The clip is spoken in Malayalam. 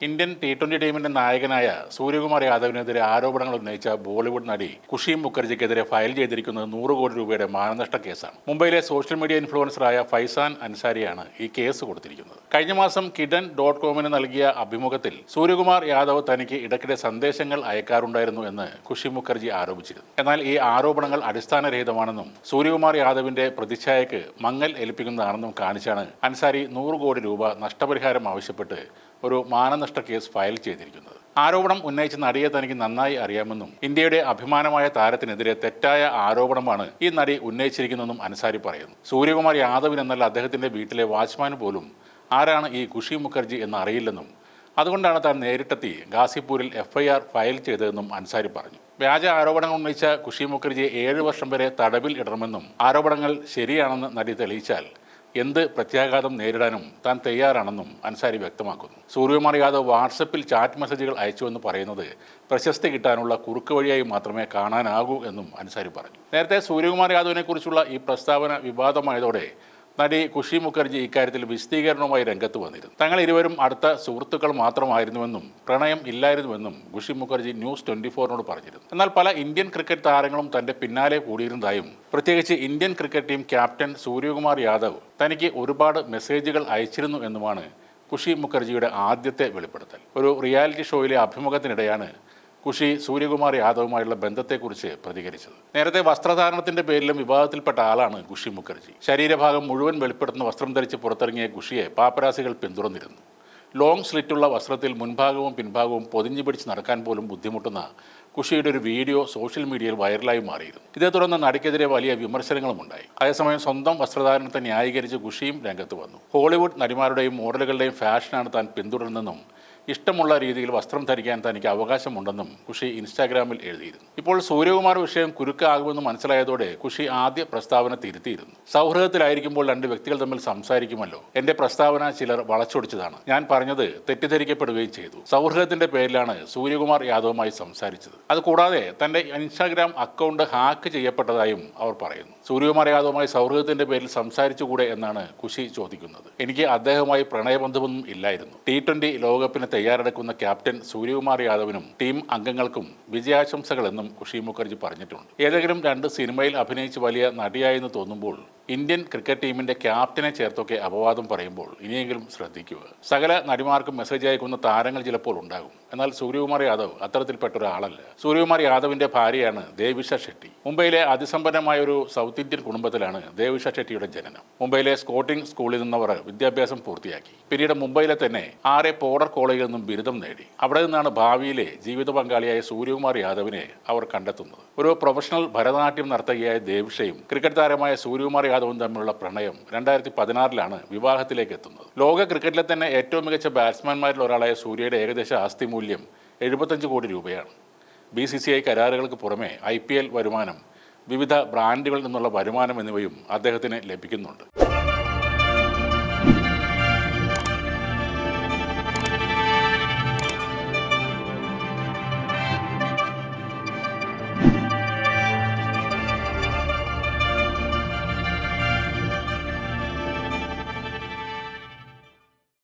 ഇന്ത്യൻ T20 ടീമിന്റെ നായകനായ സൂര്യകുമാർ യാദവിനെതിരെ ആരോപണങ്ങൾ ഉന്നയിച്ച ബോളിവുഡ് നടി ഖുഷി മുഖർജിക്കെതിരെ ഫയൽ ചെയ്തിരിക്കുന്നത് 100 കോടി രൂപയുടെ മാനനഷ്ട കേസാണ്. മുംബൈയിലെ സോഷ്യൽ മീഡിയ ഇൻഫ്ലുവൻസറായ ഫൈസാൻ അൻസാരിയാണ് ഈ കേസ് കൊടുത്തിരിക്കുന്നത്. കഴിഞ്ഞ മാസം Kidan.comന് നൽകിയ അഭിമുഖത്തിൽ സൂര്യകുമാർ യാദവ് തനിക്ക് ഇടയ്ക്കിടെ സന്ദേശങ്ങൾ അയക്കാറുണ്ടായിരുന്നു എന്ന് ഖുഷി മുഖർജി ആരോപിച്ചിരുന്നു. എന്നാൽ ഈ ആരോപണങ്ങൾ അടിസ്ഥാനരഹിതമാണെന്നും സൂര്യകുമാർ യാദവിന്റെ പ്രതിച്ഛായക്ക് മങ്ങൽ ഏൽപ്പിക്കുന്നതാണെന്നും കാണിച്ചാണ് അൻസാരി 100 കോടി രൂപ നഷ്ടപരിഹാരം ആവശ്യപ്പെട്ട് ഒരു മാനനഷ്ട കേസ് ഫയൽ ചെയ്തിരിക്കുന്നത്. ആരോപണം ഉന്നയിച്ച നടിയെ തനിക്ക് നന്നായി അറിയാമെന്നും ഇന്ത്യയുടെ അഭിമാനമായ താരത്തിനെതിരെ തെറ്റായ ആരോപണമാണ് ഈ നടി ഉന്നയിച്ചിരിക്കുന്നതെന്നും അൻസാരി പറയുന്നു. സൂര്യകുമാർ യാദവിനെന്നല്ല അദ്ദേഹത്തിന്റെ വീട്ടിലെ വാച്ച്മാൻ പോലും ആരാണ് ഈ ഖുഷി മുഖർജി എന്ന് അറിയില്ലെന്നും അതുകൊണ്ടാണ് താൻ നേരിട്ടെത്തി ഗാസിപ്പൂരിൽ FIR ഫയൽ ചെയ്തതെന്നും അൻസാരി പറഞ്ഞു. വ്യാജ ആരോപണങ്ങൾ ഉന്നയിച്ച ഖുഷി മുഖർജിയെ 7 വർഷം വരെ തടവിൽ ഇടണമെന്നും ആരോപണങ്ങൾ ശരിയാണെന്ന് നടി തെളിയിച്ചാൽ എന്ത് പ്രത്യാഘാതം നേരിടാനും താൻ തയ്യാറാണെന്നും അൻസാരി വ്യക്തമാക്കുന്നു. സൂര്യകുമാർ യാദവ് വാട്സപ്പിൽ ചാറ്റ് മെസ്സേജുകൾ അയച്ചുവെന്ന് പറയുന്നത് പ്രശസ്തി കിട്ടാനുള്ള കുറുക്ക് വഴിയായി മാത്രമേ കാണാനാകൂ എന്നും അൻസാരി പറഞ്ഞു. നേരത്തെ സൂര്യകുമാർ യാദവിനെ കുറിച്ചുള്ള ഈ പ്രസ്താവന വിവാദമായതോടെ നടി ഖുഷി മുഖർജി ഇക്കാര്യത്തിൽ വിശദീകരണവുമായി രംഗത്ത് വന്നിരുന്നു. തങ്ങൾ ഇരുവരും അടുത്ത സുഹൃത്തുക്കൾ മാത്രമായിരുന്നുവെന്നും പ്രണയം ഇല്ലായിരുന്നുവെന്നും ഖുഷി മുഖർജി ന്യൂസ് 24നോട് പറഞ്ഞിരുന്നു. എന്നാൽ പല ഇന്ത്യൻ ക്രിക്കറ്റ് താരങ്ങളും തന്റെ പിന്നാലെ കൂടിയിരുന്നതായും പ്രത്യേകിച്ച് Indian cricket team captain Suryakumar Yadav തനിക്ക് ഒരുപാട് മെസ്സേജുകൾ അയച്ചിരുന്നു എന്നുമാണ് ഖുഷി മുഖർജിയുടെ ആദ്യത്തെ വെളിപ്പെടുത്തൽ. ഒരു റിയാലിറ്റി ഷോയിലെ അഭിമുഖത്തിനിടെയാണ് ഖുഷി സൂര്യകുമാർ യാദവുമായുള്ള ബന്ധത്തെക്കുറിച്ച് പ്രതികരിച്ചത്. നേരത്തെ വസ്ത്രധാരണത്തിന്റെ പേരിലും വിവാദത്തിൽപ്പെട്ട ആളാണ് ഖുഷി മുഖർജി. ശരീരഭാഗം മുഴുവൻ വെളിപ്പെടുത്തുന്ന വസ്ത്രം ധരിച്ച് പുറത്തിറങ്ങിയ ഖുഷിയെ പാപ്പരാസികൾ പിന്തുടർന്നിരുന്നു. ലോങ് സ്ലിറ്റുള്ള വസ്ത്രത്തിൽ മുൻഭാഗവും പിൻഭാഗവും പൊതിഞ്ഞു പിടിച്ച് നടക്കാൻ പോലും ബുദ്ധിമുട്ടുന്ന ഖുഷിയുടെ ഒരു വീഡിയോ സോഷ്യൽ മീഡിയയിൽ വൈറലായി മാറിയിരുന്നു. ഇതേ തുടർന്ന് നടിക്കെതിരെ വലിയ വിമർശനങ്ങളും ഉണ്ടായി. അതേസമയം സ്വന്തം വസ്ത്രധാരണത്തെ ന്യായീകരിച്ച് ഖുഷിയും രംഗത്ത് വന്നു. ഹോളിവുഡ് നടിമാരുടെയും മോഡലുകളുടെയും ഫാഷനാണ് താൻ പിന്തുടരുന്നതെന്നും ഇഷ്ടമുള്ള രീതിയിൽ വസ്ത്രം ധരിക്കാൻ തനിക്ക് അവകാശമുണ്ടെന്നും ഖുഷി ഇൻസ്റ്റാഗ്രാമിൽ എഴുതിയിരുന്നു. ഇപ്പോൾ സൂര്യകുമാർ വിഷയം കുരുക്കാകുമെന്ന് മനസ്സിലായതോടെ ഖുഷി ആദ്യ പ്രസ്താവന തിരുത്തിയിരുന്നു. സൗഹൃദത്തിലായിരിക്കുമ്പോൾ രണ്ട് വ്യക്തികൾ തമ്മിൽ സംസാരിക്കുമല്ലോ. എന്റെ പ്രസ്താവന ചിലർ വളച്ചൊടിച്ചതാണ്. ഞാൻ പറഞ്ഞത് തെറ്റിദ്ധരിക്കപ്പെടുകയും ചെയ്തു. സൗഹൃദത്തിന്റെ പേരിലാണ് സൂര്യകുമാർ യാദവുമായി സംസാരിച്ചത്. അതുകൂടാതെ തന്റെ ഇൻസ്റ്റാഗ്രാം അക്കൗണ്ട് ഹാക്ക് ചെയ്യപ്പെട്ടതായും അവർ പറയുന്നു. സൂര്യകുമാർ യാദവുമായി സൗഹൃദത്തിന്റെ പേരിൽ സംസാരിച്ചുകൂടെ എന്നാണ് ഖുഷി ചോദിക്കുന്നത്. എനിക്ക് അദ്ദേഹവുമായി പ്രണയബന്ധമൊന്നും ഇല്ലായിരുന്നു. T20 ലോകകപ്പിന് തയ്യാറെടുക്കുന്ന ക്യാപ്റ്റൻ സൂര്യകുമാർ യാദവിനും ടീം അംഗങ്ങൾക്കും വിജയാശംസകളെന്നും ഖുഷി മുഖർജി പറഞ്ഞിട്ടുണ്ട്. ഏതെങ്കിലും 2 സിനിമയിൽ അഭിനയിച്ച് വലിയ നടിയായെന്ന് തോന്നുമ്പോൾ ഇന്ത്യൻ ക്രിക്കറ്റ് ടീമിന്റെ ക്യാപ്റ്റനെ ചേർത്തൊക്കെ അപവാദം പറയുമ്പോൾ ഇനിയെങ്കിലും ശ്രദ്ധിക്കുക. സകല നടിമാർക്കും മെസ്സേജ് അയക്കുന്ന താരങ്ങൾ ചിലപ്പോൾ ഉണ്ടാകും. എന്നാൽ സൂര്യകുമാർ യാദവ് അത്തരത്തിൽപ്പെട്ട ഒരാളല്ല. സൂര്യകുമാർ യാദവിന്റെ ഭാര്യയാണ് ദേവിഷ ഷെട്ടി. മുംബൈയിലെ അതിസമ്പന്നമായ ഒരു സൗത്ത് ഇന്ത്യൻ കുടുംബത്തിലാണ് ദേവിഷ ഷെട്ടിയുടെ ജനനം. മുംബൈയിലെ സ്കോട്ടിംഗ് സ്കൂളിൽ നിന്നവർ വിദ്യാഭ്യാസം പൂർത്തിയാക്കി. പിന്നീട് മുംബൈയിലെ തന്നെ ആരെ പോഡർ കോളേജിൽ നിന്നും ബിരുദം നേടി. അവിടെ നിന്നാണ് ഭാവിയിലെ ജീവിത പങ്കാളിയായ സൂര്യകുമാർ യാദവിനെ അവർ കണ്ടെത്തുന്നത്. ഒരു പ്രൊഫഷണൽ ഭരതനാട്യം നർത്തകിയായ ദേവിഷയും ക്രിക്കറ്റ് താരമായ സൂര്യകുമാർ യാദവും തമ്മിലുള്ള പ്രണയം 2016 വിവാഹത്തിലേക്ക് എത്തുന്നത്. ലോക ക്രിക്കറ്റിലെ തന്നെ ഏറ്റവും മികച്ച ബാറ്റ്സ്മാൻമാരിൽ ഒരാളായ സൂര്യയുടെ ഏകദേശ ആസ്തി മൂല്യം 75 കോടി രൂപയാണ്. BCCI കരാറുകൾക്ക് പുറമെ IPL വരുമാനം, വിവിധ ബ്രാൻഡുകളിൽ നിന്നുള്ള വരുമാനം എന്നിവയും അദ്ദേഹത്തിന് ലഭിക്കുന്നുണ്ട്.